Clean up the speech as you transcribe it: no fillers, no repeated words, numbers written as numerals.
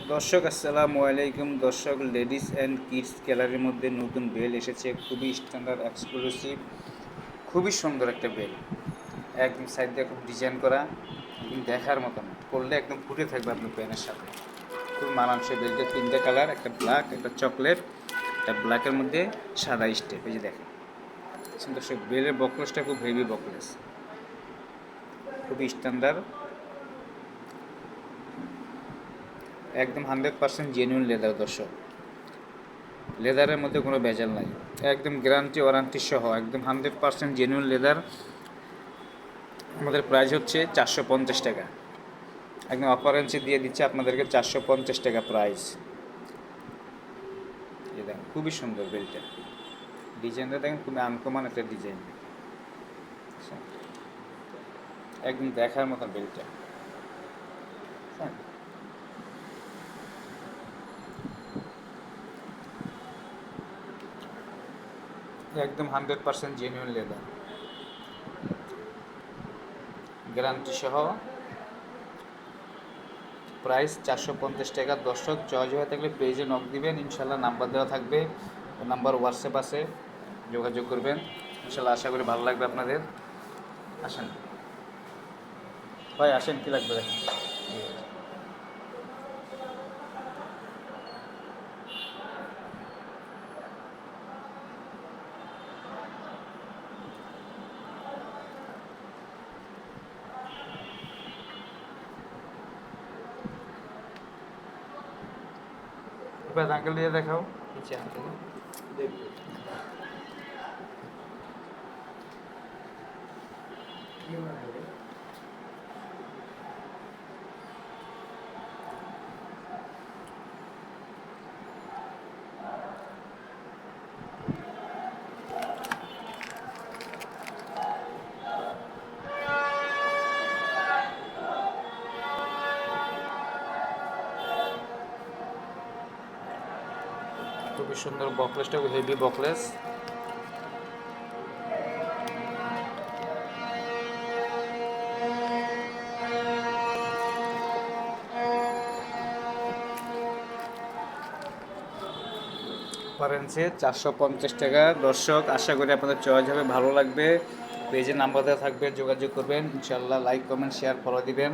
দর্শক আসসালামু আলাইকুম। দর্শক, লেডিস অ্যান্ড কিডস গ্যালারির মধ্যে নতুন বেল এসেছে, খুবই স্ট্যান্ডার্ড এক্সক্লুসিভ, খুবই সুন্দর একটা বেল। একদম সাইড দিয়ে খুব ডিজাইন করা, একদম দেখার মতন, পরলে একদম ফুটে থাকবে আপনার প্যানের সাথে। খুব মানানসই বেলটা, তিনটে কালার, একটা ব্ল্যাক, একটা চকলেট, একটা ব্ল্যাকের মধ্যে সাদা স্টেপ। এই যে দেখেন দর্শক, বেলের বকলেসটা খুব হেভি বকলেস, খুবই স্ট্যান্ডার্ড, একদম 100% জেনুইন লেদার। দর্শক, লেদারের মধ্যে কোনো ভেজাল নাই, একদম গ্যারান্টি ওয়ারান্টি সহ, একদম 100% জেনুইন লেদার। আমাদের প্রাইস হচ্ছে 450 টাকা, একদম অফারেন্সে দিয়ে দিচ্ছে আপনাদেরকে 450 টাকা প্রাইস। এই দেখেন খুবই সুন্দর বেলটা, ডিজাইনটা দেখেন খুবই আনকমন একটা ডিজাইন, একদম দেখার মতো বেলটা। একদম 100% জেনুইন লেদার, গ্যারান্টি সহ, প্রাইস 450 টাকা। দর্শক, চয়েস হয়ে থাকলে পেজে নক দিবেন, ইনশাল্লাহ নাম্বার দেওয়া থাকবে, ওই নাম্বার হোয়াটসঅ্যাপ আছে, যোগাযোগ করবেন ইনশাল্লাহ। আশা করি ভালো লাগবে আপনাদের। আসেন ভাই, আসেন, কী লাগবে দেখেন। এবার আঙ্কেল দিয়ে দেখাও, নিচে আঙ্কেল দেখবে। খুবই সুন্দর বকলেসটা, হেভি বকলেস। অফারেন্সে 450 টাকা। দর্শক, আশা করি আপনাদের চয়েস হবে, ভালো লাগবে। পেজের নাম্বার দেওয়া থাকবে, যোগাযোগ করবেন ইনশাল্লাহ। লাইক, কমেন্ট, শেয়ার, ফলো দিবেন।